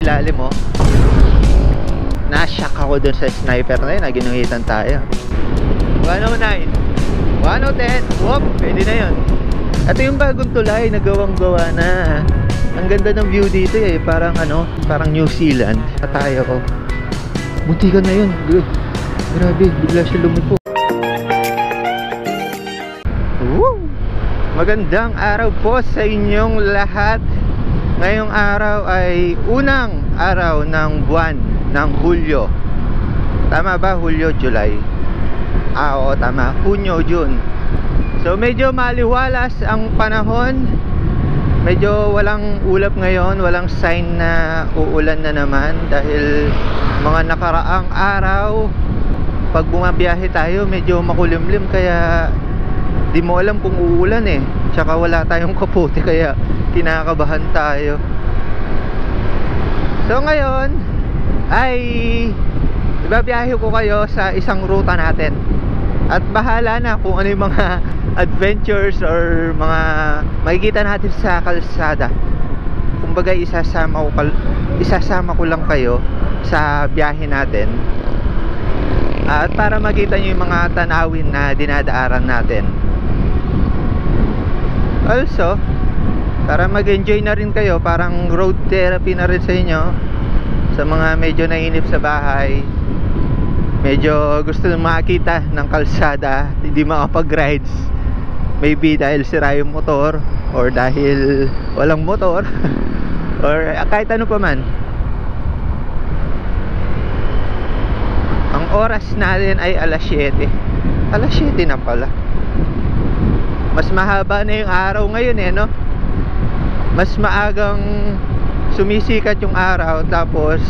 Ilalim mo. Na-shock ako dun sa sniper na yun, na ginuhitan tayo. 109, 110, whoop, pwede na yun. Ito yung bagong tulay na gawang-gawa na. Ang ganda ng view dito eh, parang ano, parang New Zealand. Tayo ko. Muntikan na yun. Grabe, bigla siya lumipo. Woo! Magandang araw po sa inyong lahat. Ngayong araw ay unang araw ng buwan ng Hulyo. Tama ba? Hulyo, July. Oo, tama. Hunyo, June. So medyo maliwalas ang panahon. Medyo walang ulap ngayon. Walang sign na uulan na naman. Dahil mga nakaraang araw, pag bumabiyahe tayo, medyo makulimlim. Kaya di mo alam kung uulan eh. Tsaka wala tayong kapote, kaya kinakabahan tayo. So ngayon ay ibabiyahe ko kayo sa isang ruta natin. At bahala na kung ano yung mga adventures or mga makikita natin sa kalsada. Kumbaga isasama ko lang kayo sa biyahe natin. At para makita nyo yung mga tanawin na dinadaaran natin. Also, para mag-enjoy na rin kayo, parang road therapy na rin sa inyo. Sa mga medyo nainip sa bahay, medyo gusto nang makakita ng kalsada, hindi makapag-rides. Maybe dahil sira yung motor, or dahil walang motor, or kahit ano pa man. Ang oras natin ay alas 7. Alas 7 na pala. Mas mahaba na yung araw ngayon eh, no? Mas maagang sumisikat yung araw, tapos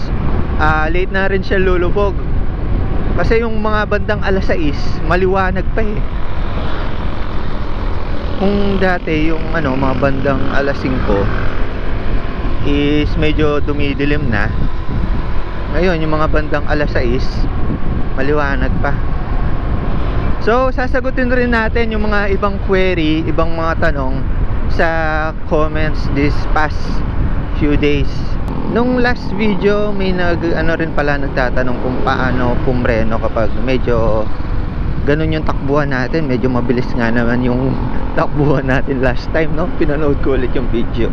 late na rin siya lulubog. Kasi yung mga bandang alas 6 maliwanag pa eh. Kung dati yung ano, mga bandang alas 5 is medyo dumidilim na. Ngayon yung mga bandang alas 6 maliwanag pa. So sasagutin rin natin yung mga ibang query, ibang mga tanong sa comments this past few days. Nung last video may nagtatanong kung paano pumreno kapag medyo ganun yung takbuhan natin. Medyo mabilis nga naman yung takbuhan natin last time, no? Pinanood ko ulit yung video.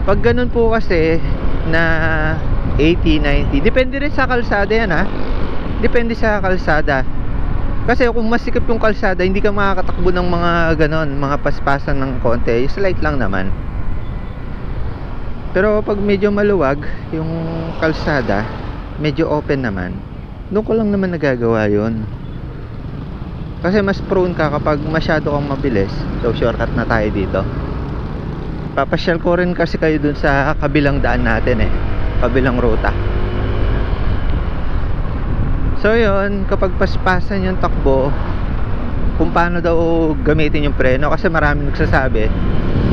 Pag ganun po kasi na 80, 90, depende rin sa kalsada yan, ha? Depende sa kalsada. Kasi kung masikip yung kalsada, hindi ka makakatakbo ng mga ganon, mga paspasan ng konti. Slight lang naman. Pero pag medyo maluwag yung kalsada, medyo open naman, doon ko lang naman nagagawa yun. Kasi mas prone ka kapag masyado kang mabilis. So shortcut na tayo dito. Papasyal ko rin kasi kayo dun sa kabilang daan natin eh, kabilang ruta. So yun, kapag paspasan yung takbo, kung paano daw gamitin yung preno. Kasi maraming nagsasabi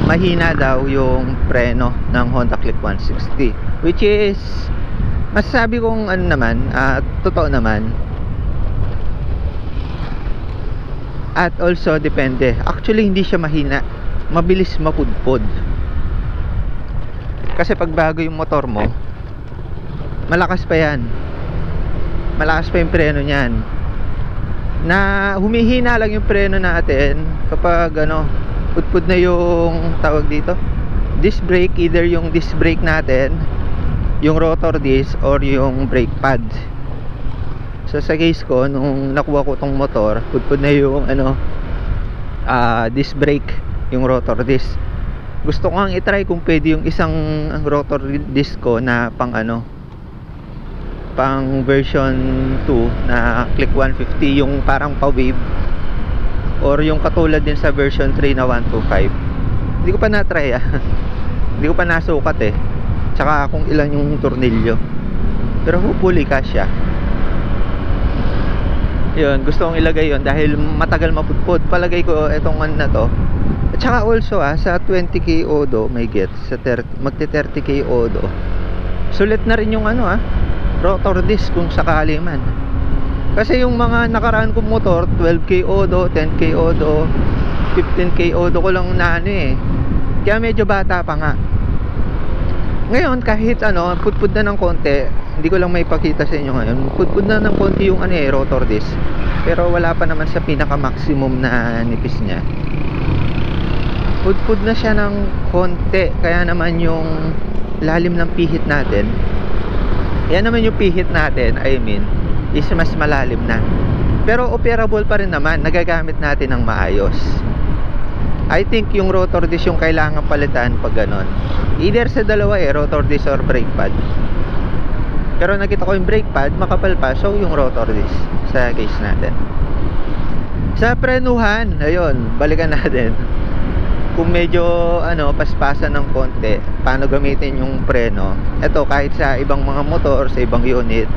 mahina daw yung preno ng Honda Click 160, which is masasabi kong ano naman, totoo naman. At also depende. Actually hindi siya mahina, mabilis mapudpod. Kasi pag bago yung motor mo, malakas pa yan, malakas pa yung preno niyan. Na humihina lang yung preno natin kapag ano, pudpud na yung tawag dito, disc brake. Either yung disc brake natin, yung rotor disc, or yung brake pad. So sa case ko, nung nakuha ko tong motor, pudpud na yung ano, disc brake, yung rotor disc. Gusto ko nga i-try kung pwede yung isang rotor disc ko na pang ano, pang version 2 na Click 150, yung parang pa-wave, or yung katulad din sa version 3 na 125. Hindi ko pa na-try hindi ko pa nasukat eh, tsaka kung ilan yung tornilyo. Pero hopefully kasya. Yun, gusto kong ilagay yun dahil matagal mapudpod. Palagay ko etong one na to. At saka also sa 20k odo, may get sa magti 30k odo, sulit na rin yung ano rotor disc kung sakali man. Kasi yung mga nakaraan kong motor, 12k odo, 10k odo, 15k odo ko lang na ano eh. Kaya medyo bata pa nga. Ngayon kahit ano, pudpud na ng konti, hindi ko lang may pakita sa inyo ngayon. Pudpud na ng konti yung ano rotor disc. Pero wala pa naman sa pinaka maximum na nipis niya. Pudpud na siya ng konti, kaya naman yung lalim ng pihit natin. Yan naman yung pihit natin, I mean, is mas malalim na. Pero operable pa rin naman, nagagamit natin ng maayos. I think yung rotor disc yung kailangan palitan pag ganon. Either sa dalawa rotor disc or brake pad. Pero nakita ko yung brake pad makapal pa, so yung rotor disc sa case natin. Sa prenuhan, ayun, balikan natin. Kung medyo paspasan ng konti, paano gamitin yung preno. Ito kahit sa ibang mga motor, sa ibang unit.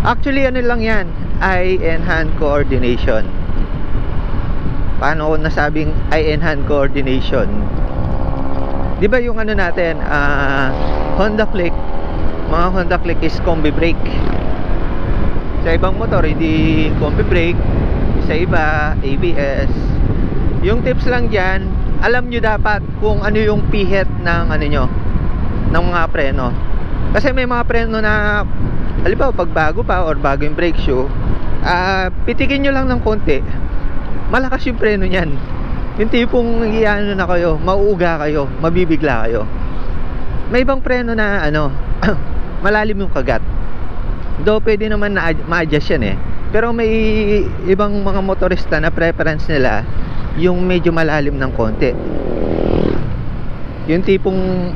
Actually ano lang yan, eye and hand coordination. Paano ko nasabing eye and hand coordination? Di ba yung natin, Honda Click, mga Honda Click is combi brake. Sa ibang motor hindi combi brake, sa iba ABS. Yung tips lang dyan, alam nyo dapat kung ano yung pihit ng ng mga preno. Kasi may mga preno na halimbawa pag bago pa or bago yung brake shoe, pitikin nyo lang ng konti, malakas yung preno nyan. Yung tipong na kayo, mauuga kayo, mabibigla kayo. May ibang preno na malalim yung kagat. Do pwede naman na ma-adjust yan Pero may ibang mga motorista na preference nila yung medyo malalim ng konti. Yung tipong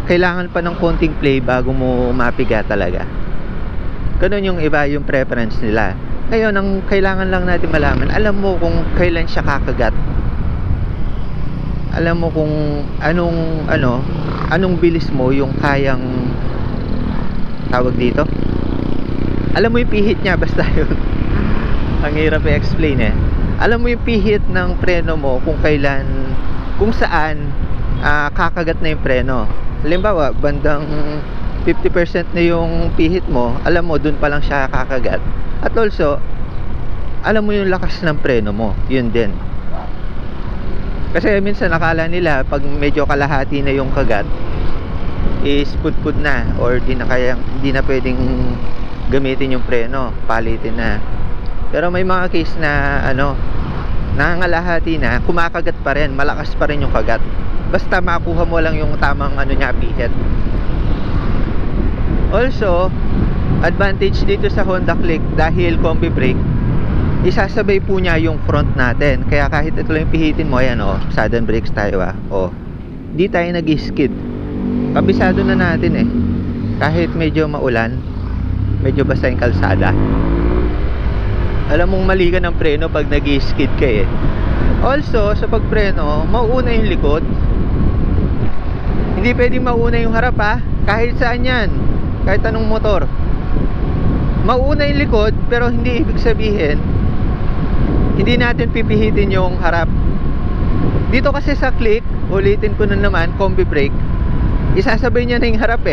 kailangan pa ng konting play bago mo mapiga talaga. Ganun yung iba yung preference nila. Ngayon, ang kailangan lang natin malaman, alam mo kung kailan siya kakagat. Alam mo kung anong bilis mo yung kayang tawag dito. Alam mo yung pihit niya, basta yun. Ang hirap i-explain Alam mo yung pihit ng preno mo kung kailan, kung saan kakagat na yung preno. Halimbawa, bandang 50% na yung pihit mo, alam mo dun pa lang siya kakagat. At also, alam mo yung lakas ng preno mo, yun din. Kasi minsan nakala nila pag medyo kalahati na yung kagat is pudpud na or di na pwedeng gamitin yung preno, palitin na. Pero may mga case na nangangalahati na, kumakagat pa rin, malakas pa rin yung kagat. Basta makuha mo lang yung tamang pihit. Also, advantage dito sa Honda Click dahil combi brake, isasabay po niya yung front natin. Kaya kahit ito lang yung pihitin mo, ayan sudden brakes tayo di tayo nag-skid. Kabisado na natin kahit medyo maulan, medyo basta yung kalsada. Alam mong mali ka ng preno pag nag-skid ka Also, sa pagpreno, mauuna yung likod. Hindi pwedeng mauuna yung harap kahit saan yan, kahit anong motor. Mauuna yung likod, pero hindi ibig sabihin hindi natin pipihitin yung harap. Dito kasi sa Click, ulitin ko na naman, combi brake, isasabay niya na yung harap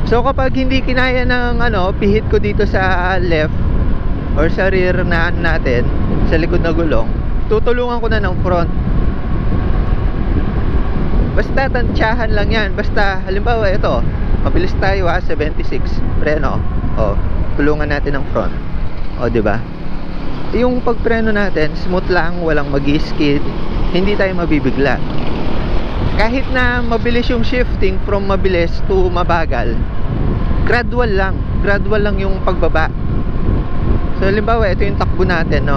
So kapag hindi kinaya ng pihit ko dito sa left or sa rear na natin, sa likod na gulong, tutulungan ko na ng front. Basta tansyahan lang yan. Basta halimbawa ito, mabilis tayo 76, preno, tulungan natin ng front, diba? Yung pagpreno natin smooth lang, walang mag-skid, hindi tayo mabibigla. Kahit na mabilis yung shifting from mabilis to mabagal, gradual lang yung pagbaba. So halimbawa ito yung takbo natin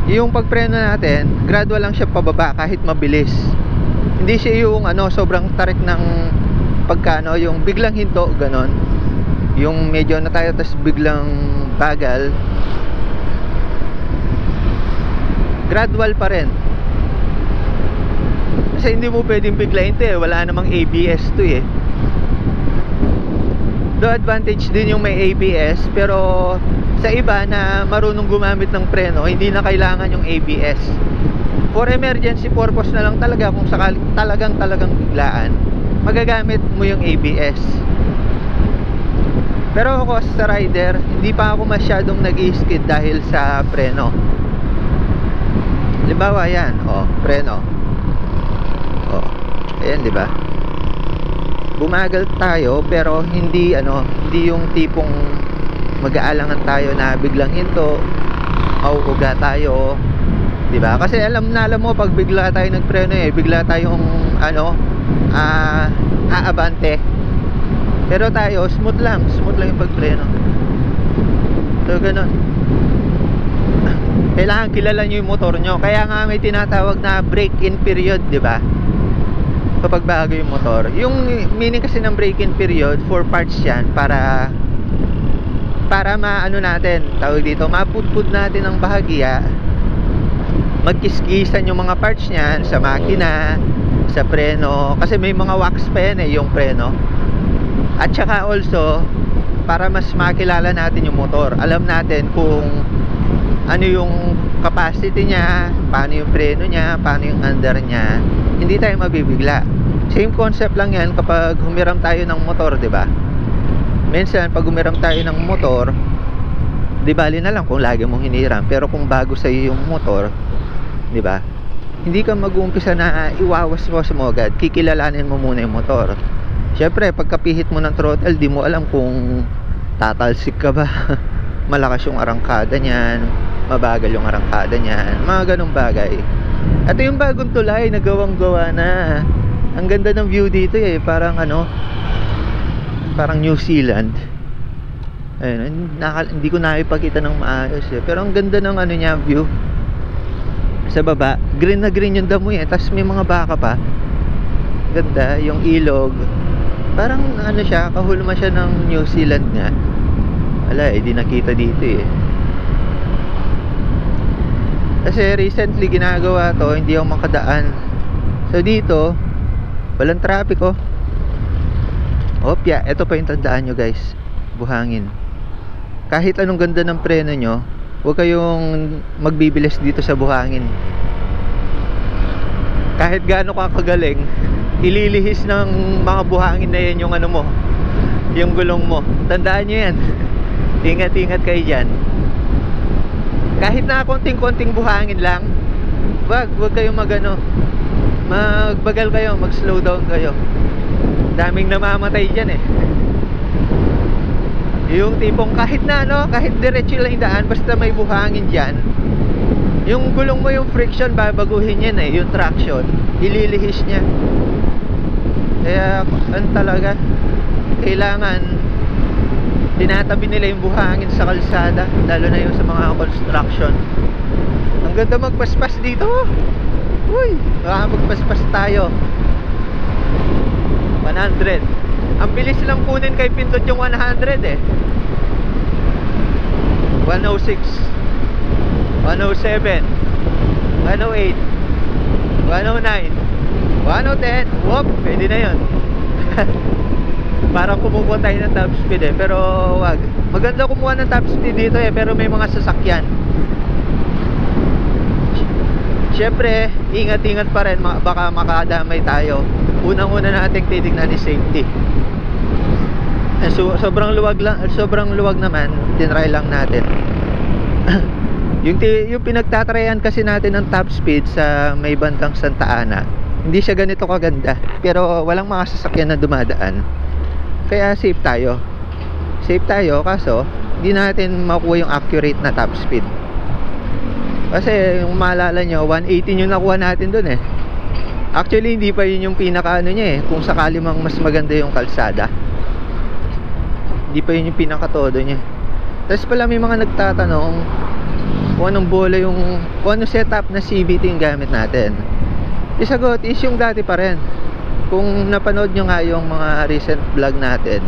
yung pagpreno natin, gradual lang siya pababa kahit mabilis. Hindi siya yung sobrang tarik ng pagkano, yung biglang hinto, ganon. Yung medyo na tayo tas biglang bagal. Gradual pa rin. Kasi hindi mo pwedeng biglayin wala namang ABS to Do advantage din yung may ABS, pero sa iba na marunong gumamit ng preno, hindi na kailangan yung ABS. For emergency purpose na lang talaga, kung sakaling talagang biglaan, magagamit mo yung ABS. Pero ako sa rider, hindi pa ako masyadong nag-skid dahil sa preno. Halimbawa yan, preno. Ayan, di ba? Bumagal tayo pero hindi hindi yung tipong mag-aalangan tayo na biglang hinto, mauuga tayo, di ba? Kasi alam mo pag bigla tayo nagpreno bigla tayong aabante. Pero tayo smooth lang yung pagpreno. So ganun. Kailangan kilala nyo yung motor nyo. Kaya nga may tinatawag na break-in period, di ba? Kapag bago yung motor, yung meaning kasi ng break-in period, 4 parts yan para natin, tawag dito, mapudpud natin ang bahagya, magkiskisan yung mga parts niyan sa makina, sa preno, kasi may mga wax pa yan yung preno. At saka also para mas makilala natin yung motor, alam natin kung ano yung capacity niya, paano yung preno niya, paano yung under niya. Hindi tayo mabibigla. Same concept lang yan kapag humiram tayo ng motor, di ba? Minsan pag humiram tayo ng motor, di bali na lang kung lagi mong hiniram, pero kung bago sa iyo yung motor, di ba? Hindi ka mag-uumpisa na iwawas-was mo agad. Kikilalanin mo muna yung motor. Syempre, pagkapihit mo ng throttle, di mo alam kung tatalsik ka ba. Malakas yung arangkada niyan, mabagal yung arangkada niyan, mga ganong bagay. Ito yung bagong tulay na gawang-gawa na. Ang ganda ng view dito parang parang New Zealand. Ayun, hindi ko nakipagkita ng maayos pero ang ganda ng niya view. Sa baba, green na green yung damo tapos may mga baka pa. Ganda, yung ilog. Parang siya, kahulma siya ng New Zealand nga. Wala di nakita dito Kasi recently ginagawa to, hindi ako makadaan. So dito, walang traffic Opya, ito pa yung tandaan nyo guys, buhangin. Kahit anong ganda ng preno nyo, huwag kayong magbibilis dito sa buhangin. Kahit gaano ka kagaling, ililihis ng mga buhangin na yan yung mo, yung gulong mo. Tandaan nyo yan. Ingat-ingat kayo dyan. Kahit na konting-konting buhangin lang, wag kayong magbagal kayo, mag-slow down kayo. Daming namamatay dyan yung tipong kahit kahit diretso lang yung daan, basta may buhangin dyan, yung gulong mo, yung friction, babaguhin yan yung traction, ililihis niya. Kaya talaga kailangan tinatabi nila yung buhangin sa kalsada, lalo na yung sa mga construction. Ang ganda magpaspas dito. Uy, baka magpaspas tayo. 100. Ang bilis lang kunin kay pindot yung 100 106, 107, 108, 109, 110. Whoop, pwede na yun. Parang kumukuha tayo ng top speed pero wag. Maganda kumuha ng top speed dito pero may mga sasakyan. Syempre, ingat-ingat pa rin, baka makadamay tayo. Unang-una nating titignan is safety. So, sobrang luwag naman, tinry lang natin. yung pinagtatrayan kasi natin ng top speed sa may bandang Santa Ana, hindi siya ganito kaganda, pero walang mga sasakyan na dumadaan. Kaya safe tayo, kaso hindi natin makuha yung accurate na top speed. Kasi yung maalala nyo, 118 yung nakuha natin dun Actually hindi pa yun yung pinaka niya kung sakali mang mas maganda yung kalsada, hindi pa yun yung pinaka todo niya. Tapos pala may mga nagtatanong kung anong bola kung anong setup na CVT yung gamit natin. Isagot is yung dati pa rin. Kung napanood nyo nga yung mga recent vlog natin,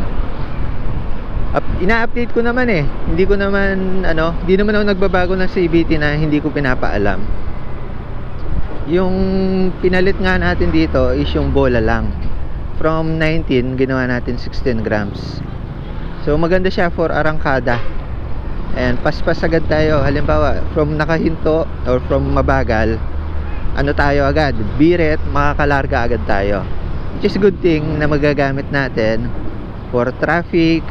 ina-update ko naman hindi ko naman hindi naman ako nagbabago ng CVT na hindi ko pinapaalam. Yung pinalit nga natin dito is yung bola lang. From 19 ginawa natin 16 grams. So maganda siya for arangkada. And paspas agad tayo. Halimbawa from nakahinto or from mabagal, tayo agad, biret, makakalarga agad tayo. Which is good thing na magagamit natin for traffic,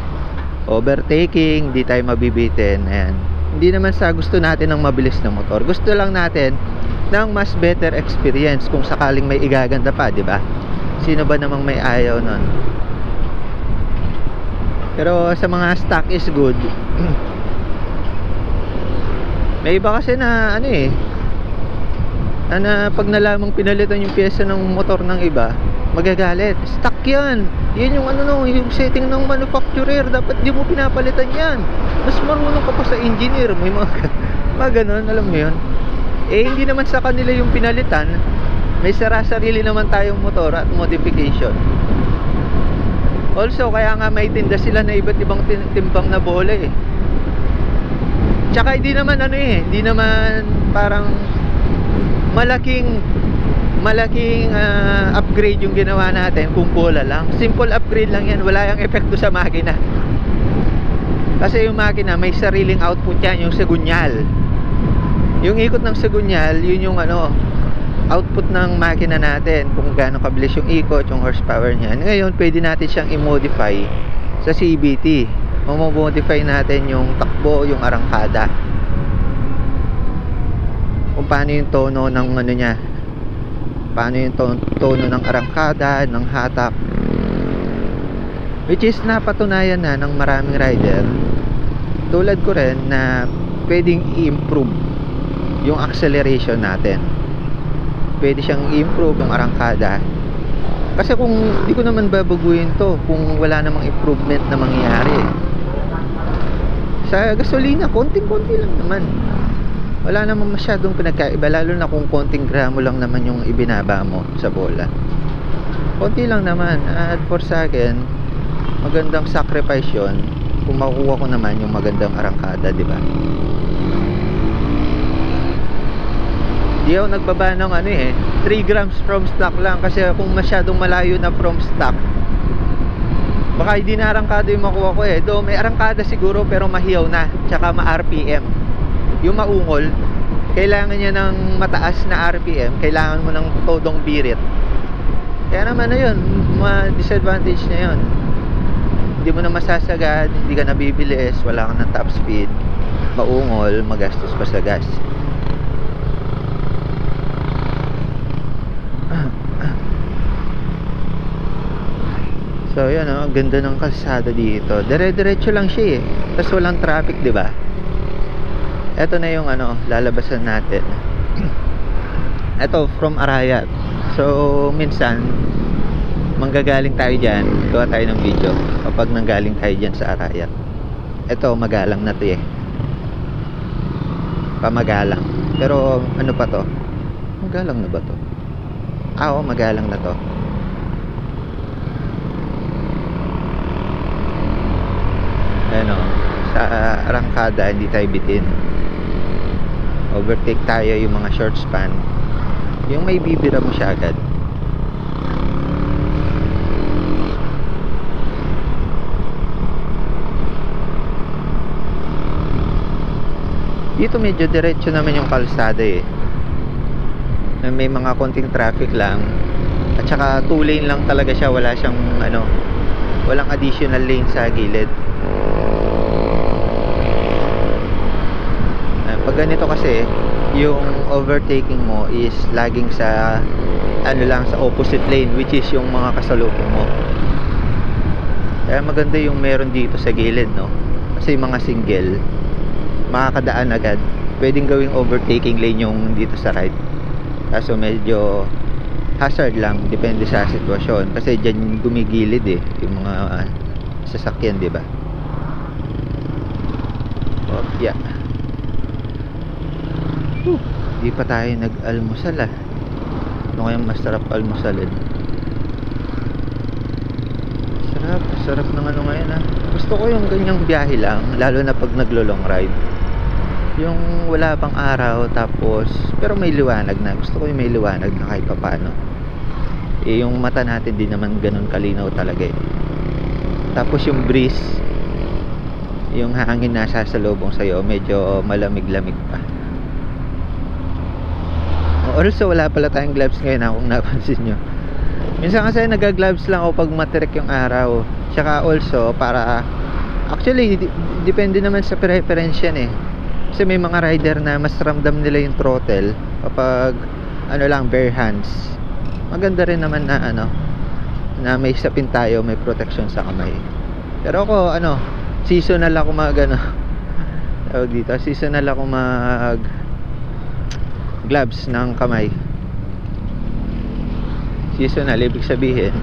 overtaking, di tayo mabibitin. Ayan. Hindi naman sa gusto natin ng mabilis na motor. Gusto lang natin ng mas better experience kung sakaling may igaganda pa, di ba? Sino ba namang may ayaw nun? Pero sa mga stock is good. May iba kasi na ano eh, na pag nalamang pinalitan yung pyesa ng motor ng iba, magagalit. Stock yan. Yan yung ano no, yung setting ng manufacturer. Dapat di mo pinapalitan yan. Mas marunong ka pa sa engineer. May mga ganun, alam mo yun. Eh hindi naman sa kanila yung pinalitan. May sarili naman tayong motor at modification. Also, kaya nga may tinda sila na iba't ibang timbang na bola eh. Tsaka hindi naman ano eh, hindi naman parang malaking upgrade yung ginawa natin kung bola lang. Simple upgrade lang yan, wala yung epekto sa makina. Kasi yung makina may sariling output yan, yung segunyal. Yung ikot ng segunyal, yun yung ano, output ng makina natin, kung gaano kabilis yung ikot, yung horsepower niyan. Ngayon, pwede natin siyang i-modify sa CVT. Modify natin yung takbo, yung arangkada. Kung paano yung tono ng ano niya. Paano yung tono ng arangkada, ng hatak. Which is napatunayan na ng maraming rider. Tulad ko rin na pwedeng i-improve yung acceleration natin. Pwede siyang i-improve yung arangkada. Kasi kung di ko naman babaguhin to kung wala namang improvement na mangyayari. Sa gasolina, konting-konti lang naman. Wala namang masyadong pinagkaiba, lalo na kung konting gramo lang naman yung ibinaba mo sa bola. Konti lang naman. At for sa akin, magandang sacrifice yun kung makukuha ko naman yung magandang arangkada, di ba? Di ako nagbaba ng ano eh, 3 grams from stock lang. Kasi kung masyadong malayo na from stock, baka hindi na arangkada yung makuha ko eh. Do may arangkada siguro pero mahiyaw na, tsaka ma-RPM. Yung maungol, kailangan niya ng mataas na RPM, kailangan mo ng todong birit. Kaya naman na yun, ma-disadvantage na yun. Hindi mo na masasagad, hindi ka nabibilis, wala ka ng top speed, maungol, magastos pa sa gas. So yun oh, ganda ng kalsada dito. Dire-diretso lang siya eh. Tapos walang traffic, di ba? Ito na yung ano, lalabasan natin. Ito from Arayat. So minsan manggagaling tayo diyan, gawa tayo ng video kapag nanggaling tayo diyan sa Arayat. Ito magalang na 'to eh. Pamagalang. Pero ano pa 'to? Magalang na ba 'to? Ah, oh, magalang na 'to. Ano, sa arangkada hindi tayo bitin. Overtake tayo yung mga short span. Yung may bibira mo siya agad. Dito medyo diretso naman yung kalsada eh. May mga konting traffic lang. At saka 2 lane lang talaga siya, wala siyang ano, walang additional lane sa gilid. Pag ganito kasi, yung overtaking mo is laging sa ano lang, sa opposite lane, which is yung mga kasalubong mo. Kaya maganda yung meron dito sa gilid, no? Kasi yung mga single makakadaan agad. Pwedeng gawing overtaking lane yung dito sa right. Kaso medyo hazard lang, depende sa sitwasyon. Kasi dyan gumigilid eh, yung mga sasakyan, di ba? Oh, yeah. Di pa tayo nag-almusal ah. Ano kayang masarap almusalin? Sarap ng ano ngayon ah. Gusto ko yung ganyang biyahe lang, lalo na pag naglo-long ride. Yung wala pang araw tapos pero may liwanag na. Gusto ko yung may liwanag na kahit paano. Eh yung mata natin di naman ganun kalinaw talaga eh. Tapos yung breeze, yung hangin na sasalubong sa'yo, medyo malamig-lamig pa. Also wala pala tayong gloves ngayon kung napansin nyo. Minsan kasi nag-gloves lang ako pag matirek yung araw. Tsaka also para actually depende naman sa preference yan eh. Kasi may mga rider na mas ramdam nila yung throttle kapag ano lang bare hands. Maganda rin naman na ano na may sapin tayo, may protection sa kamay. Pero ako ano, seasonal ako mag ano, tawag dito, seasonal ako mag gloves ng kamay. Seasonal, ibig sabihin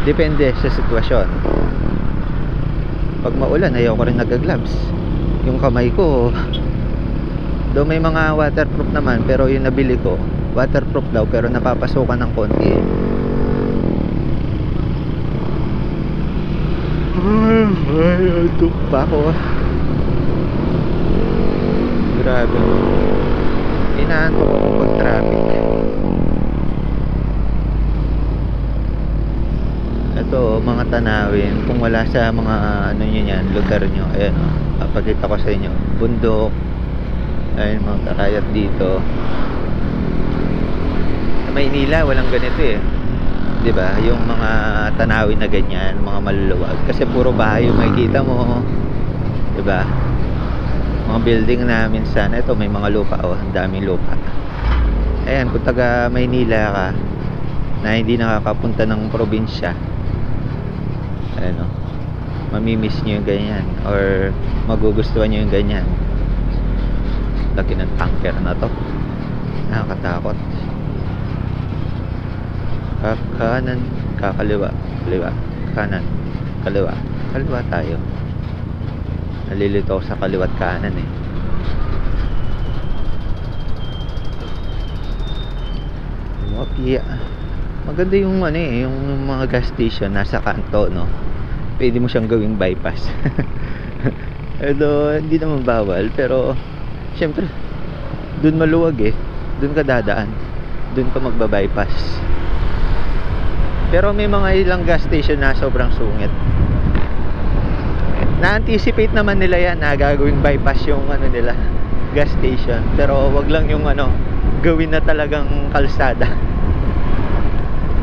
depende sa sitwasyon. Pag maulan, ayoko rin nag-gloves. Yung kamay ko, do may mga waterproof naman, pero yung nabili ko waterproof daw, pero napapasukan ng konti. Ay, antok pa ako. Grabe. Inaantok ako pag traffic. Ito, mga tanawin. Kung wala sa mga ano nyo yan, lugar nyo, ayan o, papakita ko sa inyo. Bundok. Ayun, mga karayat dito. Sa Maynila, walang ganito eh. 'Di ba? Yung mga tanawin na ganyan, mga maluluwag. Kasi puro bahay yung makikita mo. 'Di ba? Mga building na minsan, ito may mga lupa, oh, ang daming lupa. Ayan, kung taga Maynila ka na hindi nakakapunta ng probinsya, ayan oh, mamimiss nyo yung ganyan or magugustuhan nyo yung ganyan. Laki ng tanker na to, nakakatakot. Kanan, kakaliwa, kaliwa, kanan, kaliwa, kaliwa tayo. Nalilito ako sa kaliwat kanan eh. Mapia. Maganda yung ano eh, yung mga gas station nasa kanto, no. Pwede mo siyang gawing bypass. Although hindi naman bawal, pero syempre dun maluwag eh. Dun ka dadaan. Dun ka magba-bypass. Pero may mga ilang gas station na sobrang sungit. Na-anticipate naman nila yan na gagawing bypass yung ano nila, gas station. Pero wag lang yung ano, gawin na talagang kalsada.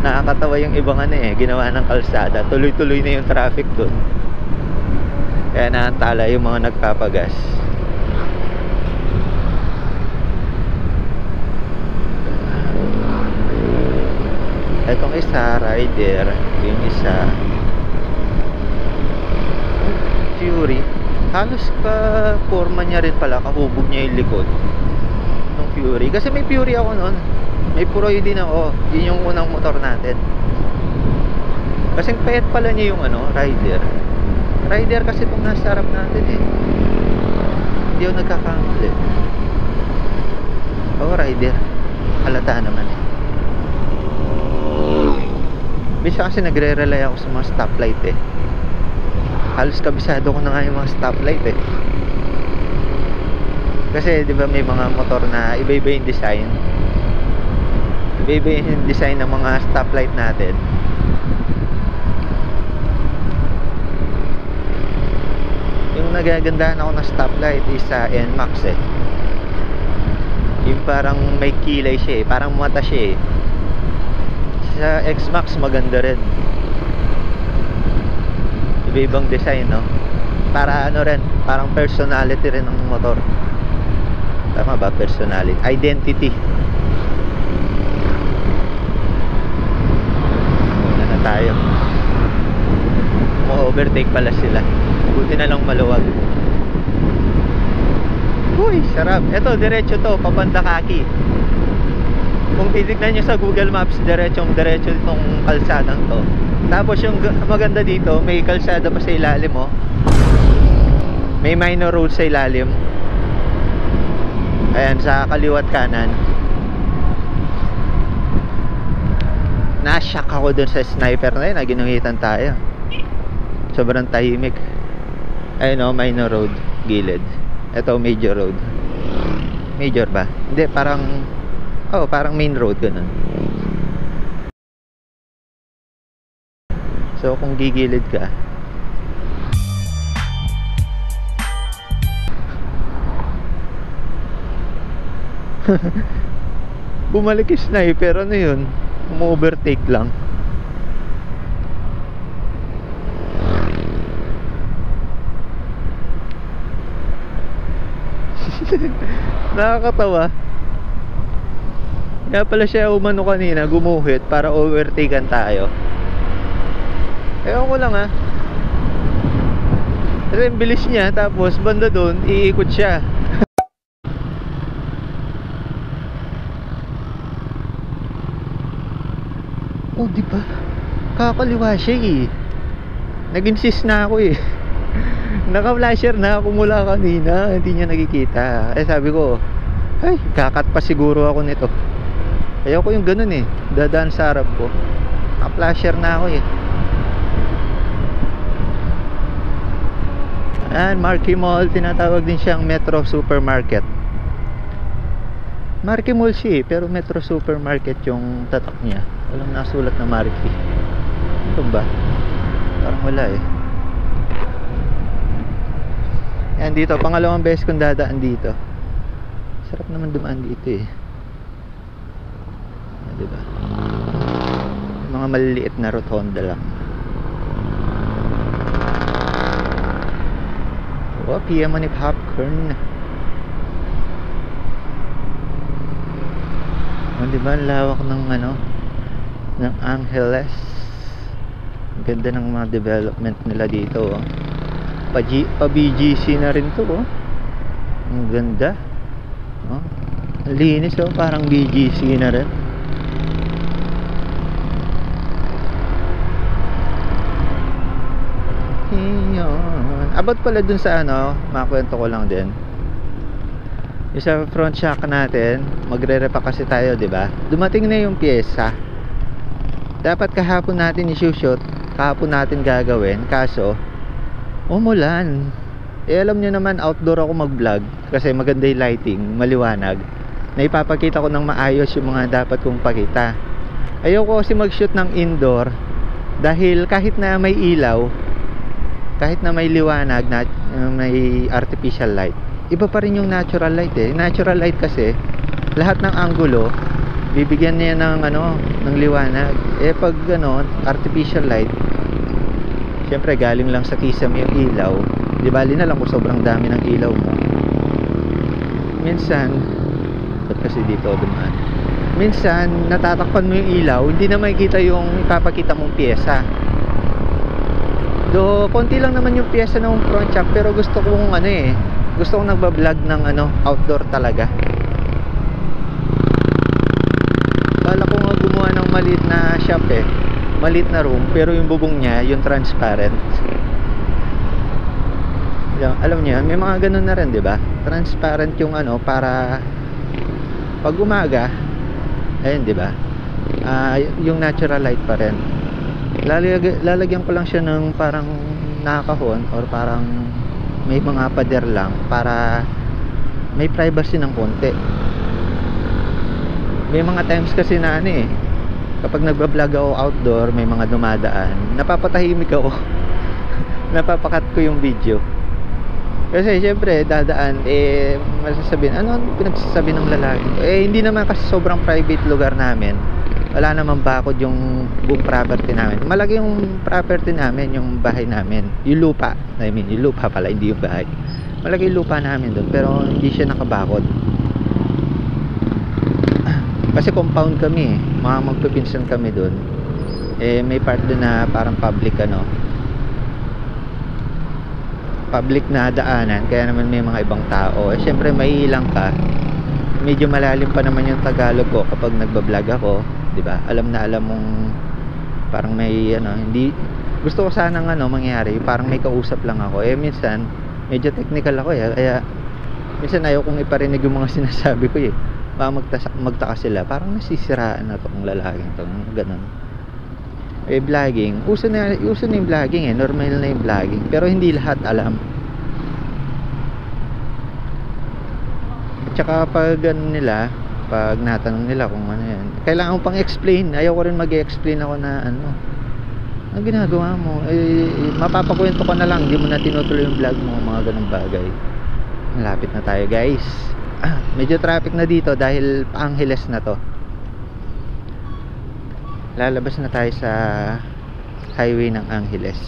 Nakakatawa yung ibang ano eh, ginawa ng kalsada. Tuloy-tuloy na yung traffic doon. Kaya naantala yung mga nagpapagas. Etong isa, rider. Yung isa, Fury. Halos ka forma niya rin pala, kahubog niya yung likod ng Fury. Kasi may Fury ako noon. May Puroy din ako. Yun yung unang motor natin. Kasing payat pala niya yung ano, rider. Rider kasi itong nasa harap natin eh. Hindi ako nagkakamali. Oo, rider. Halata naman eh. Bisa kasi nagre-rely ako sa mga stoplight eh. Halos kabisado ko na nga yung mga stoplight eh. Kasi di ba may mga motor na iba-iba yung design. Iba-iba yung design ng mga stoplight natin. Yung nagagandahan ako ng stoplight is sa NMAX eh. Yung parang may kilay siya eh, parang mata siya eh. Sa X-Max maganda rin. Iba-ibang design, no? Para ano rin, parang personality rin ng motor. Tama ba? Personality, identity. Una na tayo. Mo-overtake pala sila. Buti na lang maluwag. Uy, sarap. Eto, diretso to, papanda Kaki. Kung titignan nyo sa Google Maps, diretso itong kalsadang to. Tapos yung maganda dito, may kalsada pa sa ilalim mo. May minor road sa ilalim. Ayan, sa kaliwat kanan. Na-shock ako dun sa sniper na yun, na ginuhitan tayo. Sobrang tahimik. Ayun o, minor road, gilid. Ito, major road. Major ba? Hindi, parang parang main road, ganun. So kung gigilid ka, bumalik yung sniper, ano yun, umu-overtake lang. Nakakatawa. Kaya pala siya umano kanina, gumuhit para overtaken tayo. Ewan ko lang ha. Kasi ang bilis niya, tapos banda doon, iikot siya. Oh, di ba? Kakaliwa siya eh. Nag-insist na ako eh. Naka-flasher na ako mula kanina, hindi niya nakikita. Eh sabi ko, ay, kakat pa siguro ako nito. Ayoko yung ganun eh. Dadaan sa harap ko. Naka-flasher na ako eh. Ayan, Marquee Mall, tinatawag din siyang Metro Supermarket. Marquee Mall siya eh, pero Metro Supermarket yung tatak niya. Walang nasulat na Marquee. Ito ba? Parang wala eh. Yan dito, pangalawang beses kong dadaan dito. Sarap naman dumaan dito eh. Diba? Yung mga maliliit na rotonda lang. Oh, PM ni popcorn. Oh, diba ang lawak ng ano, ng Angeles. Ang ganda ng mga development nila dito oh. Pa BGC na rin to oh. Ang ganda oh. Ang linis oh, parang BGC na rin. About pala dun sa ano, makakwento ko lang din. Yung sa front shock natin, magre-repa kasi tayo, 'di ba? Dumating na yung pyesa. Dapat kahapon natin i-shoot, kahapon natin gagawin, kaso umulan. Eh alam niyo naman outdoor ako mag-vlog kasi maganda yung lighting, maliwanag. Na ipapakita ko ng maayos yung mga dapat kong pakita. Ayoko kasi mag-shoot ng indoor dahil kahit na may ilaw, kahit na may liwanag, na may artificial light, iba pa rin yung natural light eh. Natural light kasi lahat ng angulo bibigyan niya ng ano, ng liwanag. Eh pag ano, artificial light, syempre galing lang sa kisame yung ilaw. Di bali na lang kung sobrang dami ng ilaw mo. Minsan, ba't kasi dito dumaan? Minsan natatakpan mo yung ilaw, hindi na makikita yung ipapakita mong pyesa. Do, konti lang naman yung pyesa ng front shock, pero gusto kong ano eh, gusto kong nagba-vlog ng ano, outdoor talaga. Bala ko nga gumawa ng maliit na shop eh, maliit na room, pero yung bubong niya, yung transparent. Alam niyo, may mga ganun na rin, 'di ba? Transparent yung ano, para pag umaga, ayun, 'di ba? Yung natural light pa rin. Lalagyan ko lang siya ng parang nakakahon or parang may mga pader lang para may privacy ng konti. May mga times kasi na ano eh, kapag nagba-vlog ako outdoor, may mga dumadaan, napapatahimik ako. Napapakat ko yung video kasi syempre dadaan eh, masasabihin ano pinagsasabi ng lalaki eh, hindi naman kasi sobrang private lugar namin. Wala namang bakod yung buong property namin. Malaki yung property namin, yung bahay namin, yung lupa, I mean yung lupa pala, hindi yung bahay. Malaki yung lupa namin doon, pero hindi siya nakabakod kasi compound kami eh. Mga magpipinsan kami doon eh, may part doon na parang public ano, public na daanan, kaya naman may mga ibang tao eh, syempre may ilang ka. Medyo malalim pa naman yung Tagalog ko kapag nagba-vlog ako, 'di ba? Alam na alam mong parang may ano, hindi gusto ko sanang ano mangyari, parang may kausap lang ako. Eh minsan medyo technical ako eh, kaya minsan ayaw kong iparinig yung mga sinasabi ko eh. Baka magtaka sila, parang nasisiraan na tong lalaking to, ganun. Eh vlogging, uso na yung vlogging eh, normal na yung vlogging, pero hindi lahat alam. Tsaka pag ano nila, pag natanong nila kung ano yan, kailangan ko pang explain. Ayaw ko rin mag-explain ako na ano ginagawa mo eh, mapapakwento ko na lang, hindi mo na tinutuloy yung vlog mo, mga ganung bagay. Malapit na tayo guys. Medyo traffic na dito dahil Angeles na to. Lalabas na tayo sa highway ng Angeles.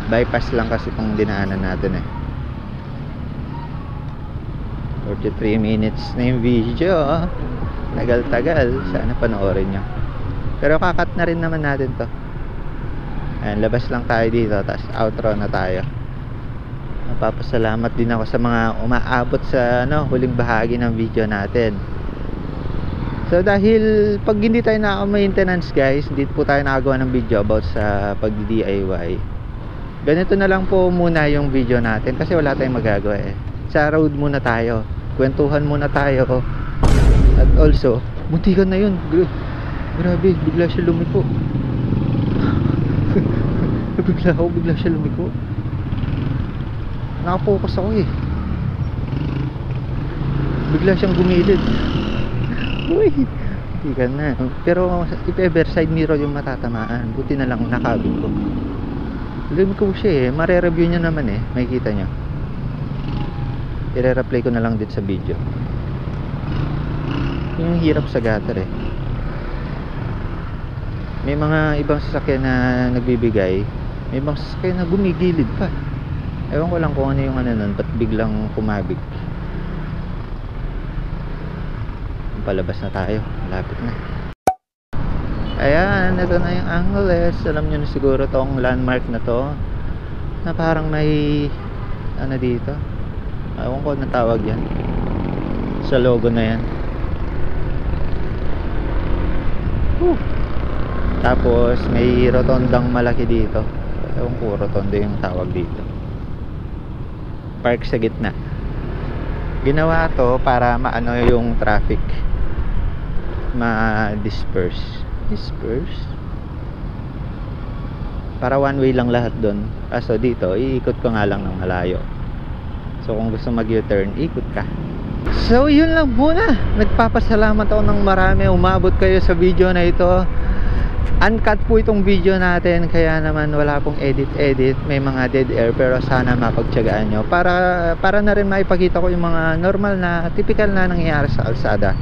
Bypass lang kasi itong dinaanan natin eh. 43 minutes na yung video. Tagal-tagal. Sana panoorin nyo. Pero kakat na rin naman natin to. Ayan, labas lang tayo dito, tapos outro na tayo. Napapasalamat din ako sa mga umaabot sa huling bahagi ng video natin. So dahil pag hindi tayo naka-maintenance guys, hindi po tayo nakagawa ng video about sa pag-DIY. Ganito na lang po muna yung video natin kasi wala tayong magagawa eh. Sa road muna tayo, kwentuhan muna tayo. At also, muntikan na yun. Grabe, bigla siya lumiko. Bigla siya lumiko. Nakapokus ako eh. Bigla siyang gumilid. Uy, hindi ka na. Pero if ever side mirror yung matatamaan, buti na lang nakabig ko. Lumiko siya eh. Mare-review niya naman eh. Makikita niyo. I-replay ko na lang din sa video. Yung hirap sa gutter eh. May mga ibang sasakyan na nagbibigay. May ibang sasakyan na gumigilid pa. Ewan ko lang kung ano yung nun, ba't biglang kumabig. Palabas na tayo, malapit na. Ayan, ito na yung Angeles. Alam nyo na siguro tong landmark na to, na parang may ano dito, ewan ko na tawag yan sa logo na yan. Tapos may rotondang malaki dito. Ewan ko rotonda yung tawag dito. Park sa gitna. Ginawa to para maano yung traffic, ma-disperse para one way lang lahat doon. Kaso dito iikot ko nga lang ng malayo. So kung gusto mag U-turn, ikot ka. So yun lang muna. Nagpapasalamat ako ng marami. Umabot kayo sa video na ito. Uncut po itong video natin, kaya naman wala pong edit. May mga dead air, pero sana mapagtiyagaan nyo para na rin maipakita ko yung mga normal na typical na nangyayari sa kalsada.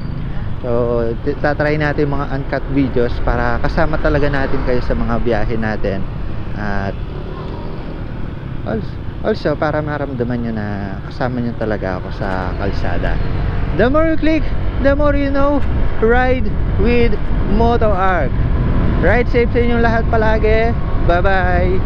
So tatry natin yung mga uncut videos para kasama talaga natin kayo sa mga biyahe natin. At also para maramdaman nyo na kasama nyo talaga ako sa kalsada. The more you click, the more you know. Ride with Moto Arc. Ride safe sa inyong lahat palagi. Bye bye.